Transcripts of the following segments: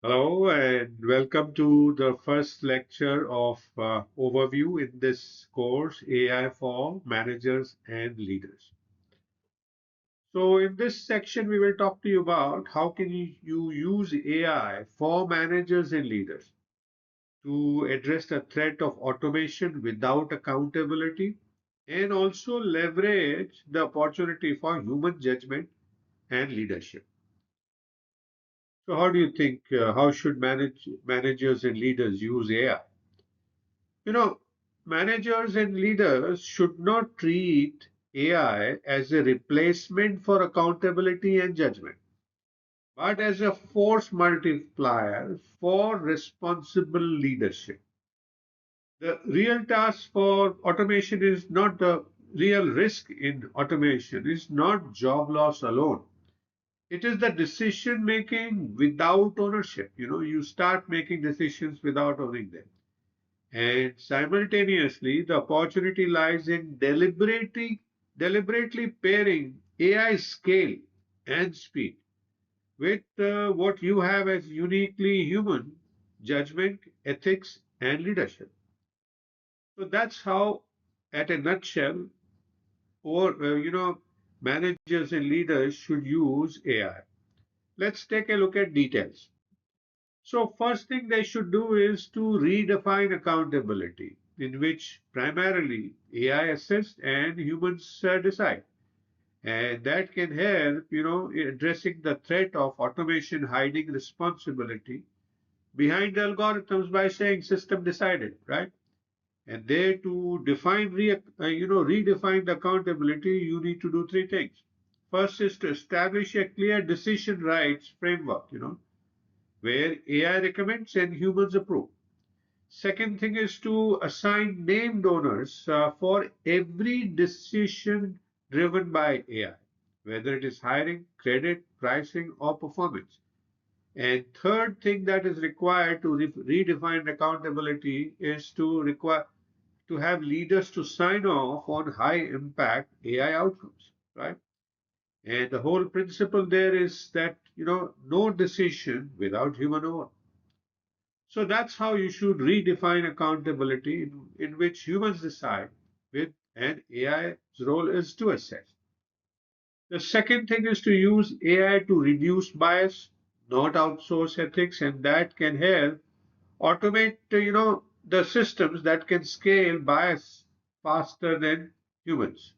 Hello and welcome to the first lecture of overview in this course, AI for Managers and Leaders. So in this section, we will talk to you about how can you use AI for managers and leaders to address the threat of automation without accountability and also leverage the opportunity for human judgment and leadership. So how do you think, how should managers and leaders use AI? You know, managers and leaders should not treat AI as a replacement for accountability and judgment, but as a force multiplier for responsible leadership. The real task for automation is not the real risk in automation, is not job loss alone. It is the decision making without ownership. You start making decisions without owning them. And simultaneously, the opportunity lies in deliberately pairing AI scale and speed with what you have as uniquely human judgment, ethics, and leadership. So that's how, at a nutshell, managers and leaders should use AI. Let's take a look at details. So first thing they should do is to redefine accountability, in which primarily AI assists and humans decide. And that can help, in addressing the threat of automation hiding responsibility behind the algorithms by saying system decided, right? And there to redefine the accountability, you need to do three things. First is to establish a clear decision rights framework, where AI recommends and humans approve. Second thing is to assign named owners for every decision driven by AI, whether it is hiring, credit, pricing, or performance. And third thing that is required to redefine accountability is to require to have leaders to sign off on high impact AI outcomes, right? And the whole principle there is that no decision without human oversight. So that's how you should redefine accountability in which humans decide with and AI's role is to assess. The second thing is to use AI to reduce bias, not outsource ethics, and that can help automate, the systems that can scale bias faster than humans.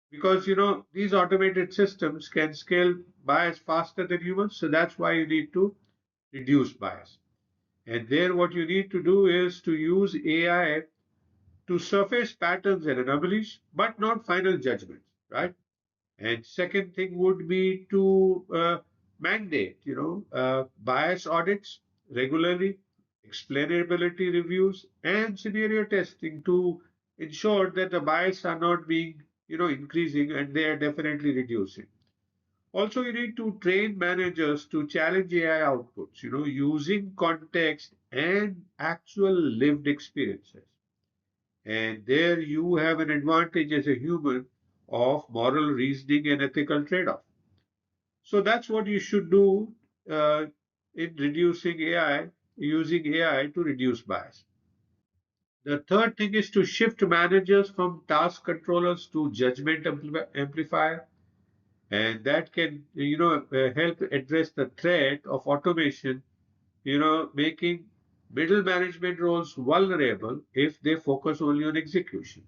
Because, these automated systems can scale bias faster than humans. So that's why you need to reduce bias. And there, what you need to do is to use AI to surface patterns and anomalies, but not final judgments, right? And second thing would be to mandate, bias audits regularly, explainability reviews, and scenario testing to ensure that the bias are not being, increasing and they are definitely reducing. Also, you need to train managers to challenge AI outputs, using context and actual lived experiences. And there you have an advantage as a human of moral reasoning and ethical trade-off. So that's what you should do in reducing AI, using AI to reduce bias. The third thing is to shift managers from task controllers to judgment amplifier, and that can help address the threat of automation, making middle management roles vulnerable if they focus only on execution.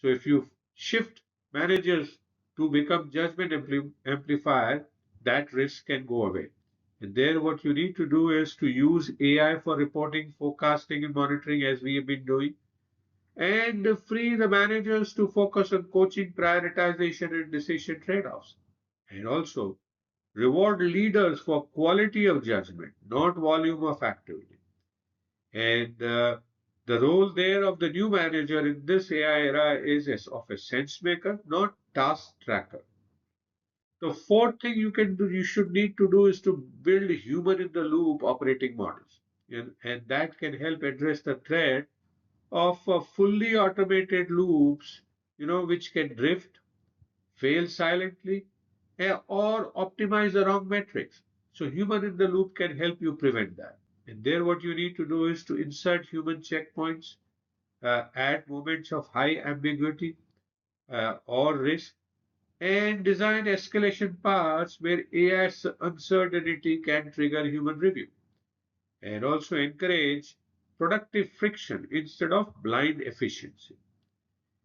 So if you shift managers to become judgment amplifier, that risk can go away. And there, what you need to do is to use AI for reporting, forecasting, and monitoring, as we have been doing, and free the managers to focus on coaching, prioritization, and decision trade-offs. And also reward leaders for quality of judgment, not volume of activity. And the role there of the new manager in this AI era is as of a sense maker, not task tracker. The fourth thing you should need to do is to build human in the loop operating models. And that can help address the threat of fully automated loops, which can drift, fail silently, or optimize the wrong metrics. So human in the loop can help you prevent that. And there what you need to do is to insert human checkpoints at moments of high ambiguity or risk, and design escalation paths where AI's uncertainty can trigger human review, and also encourage productive friction instead of blind efficiency.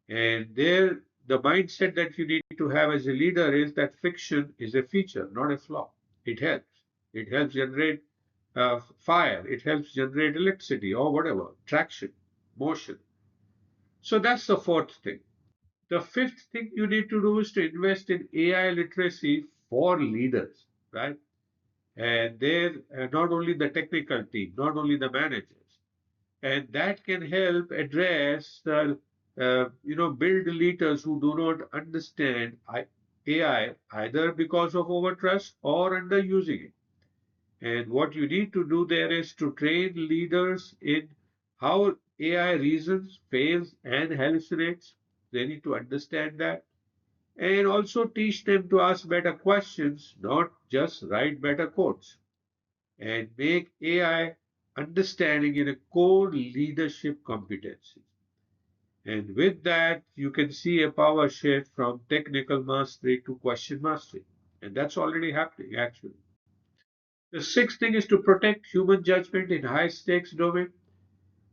And there, the mindset that you need to have as a leader is that friction is a feature, not a flaw. It helps. It helps generate fire. It helps generate electricity or whatever, traction, motion. So that's the fourth thing. The fifth thing you need to do is to invest in AI literacy for leaders, right? And they're not only the technical team, not only the managers, and that can help address the build leaders who do not understand AI either because of overtrust or underusing it. And what you need to do there is to train leaders in how AI reasons, fails, and hallucinates. They need to understand that, and also teach them to ask better questions, not just write better codes, and make AI understanding in a core leadership competency. And with that, you can see a power shift from technical mastery to question mastery. And that's already happening, actually. The sixth thing is to protect human judgment in high stakes domain.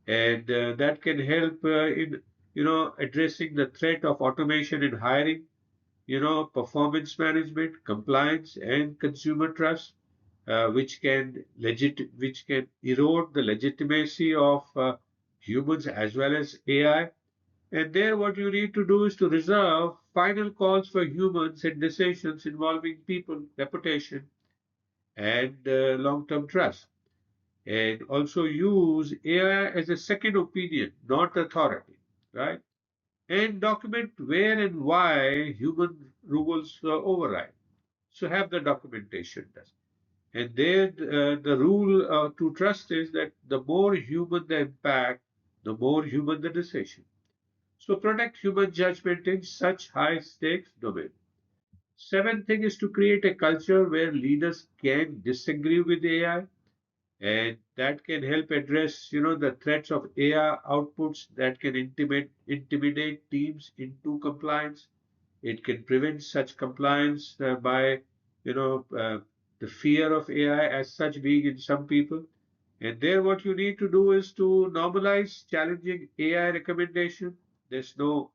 And that can help in, addressing the threat of automation in hiring, performance management, compliance, and consumer trust, which can erode the legitimacy of humans as well as AI. And there, what you need to do is to reserve final calls for humans in decisions involving people, reputation, and long-term trust. And also use AI as a second opinion, not authority, right? And document where and why human rules override. So have the documentation done. And there, the rule to trust is that the more human the impact, the more human the decision. So protect human judgment in such high stakes domain. Seventh thing is to create a culture where leaders can disagree with AI, and that can help address, the threats of AI outputs that can intimidate teams into compliance. It can prevent such compliance by, you know, uh, the fear of AI as such being in some people. And there, what you need to do is to normalize challenging AI recommendation. There's no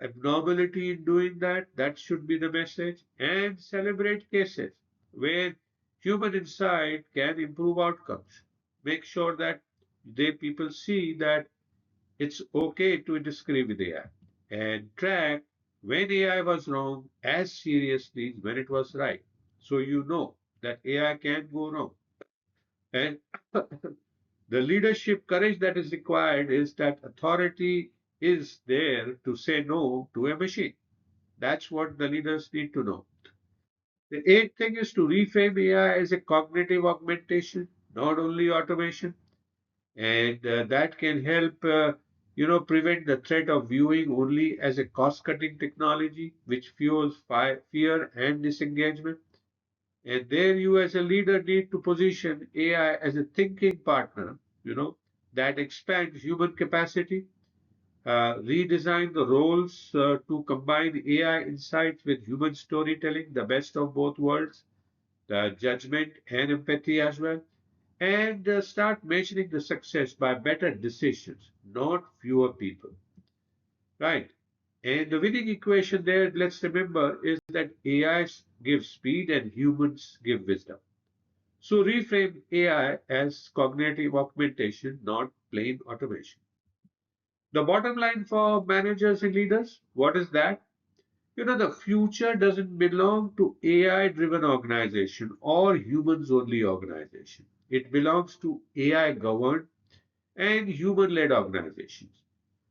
abnormality in doing that. That should be the message. And celebrate cases where human insight can improve outcomes. Make sure that people see that it's okay to disagree with AI, and track when AI was wrong as seriously when it was right. So you know that AI can go wrong. And the leadership courage that is required is that authority is there to say no to a machine. That's what the leaders need to know. The eighth thing is to reframe AI as a cognitive augmentation, not only automation, and that can help prevent the threat of viewing only as a cost-cutting technology which fuels fear and disengagement. And there you as a leader need to position AI as a thinking partner, that expands human capacity, redesign the roles to combine AI insights with human storytelling, the best of both worlds, the judgment and empathy as well, and start measuring the success by better decisions, not fewer people. Right. And the winning equation there, let's remember, is that AI gives speed and humans give wisdom. So reframe AI as cognitive augmentation, not plain automation. The bottom line for managers and leaders, what is that? The future doesn't belong to AI driven organization or humans only organization. It belongs to AI governed and human led organizations.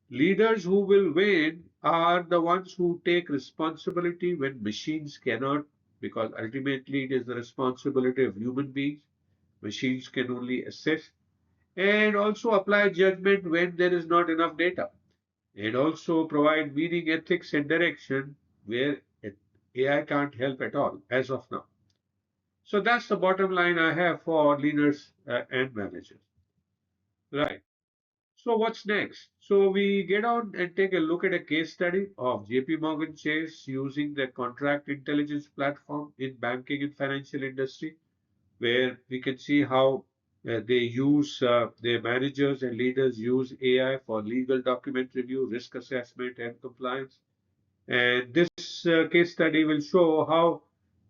Leaders who will win are the ones who take responsibility when machines cannot, because ultimately it is the responsibility of human beings. Machines can only assist and also apply judgment when there is not enough data, and also provide meaning, ethics, and direction where AI can't help at all as of now. So that's the bottom line I have for leaders and managers. Right. So what's next? So we get on and take a look at a case study of JP Morgan Chase using the contract intelligence platform in banking and financial industry, where we can see how their managers and leaders use AI for legal document review, risk assessment, and compliance. And this case study will show how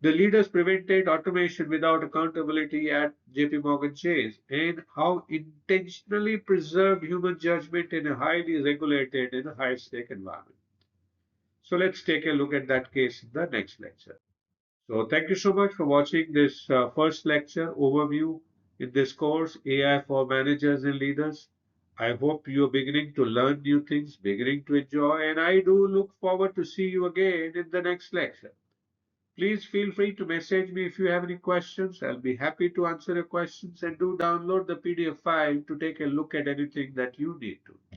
the leaders prevented automation without accountability at JP Morgan Chase and how intentionally preserved human judgment in a highly regulated and high stake environment. So let's take a look at that case in the next lecture. So thank you so much for watching this first lecture overview in this course, AI for Managers and Leaders. I hope you're beginning to learn new things, beginning to enjoy, and I do look forward to see you again in the next lecture. Please feel free to message me if you have any questions. I'll be happy to answer your questions and do download the PDF file to take a look at anything that you need to.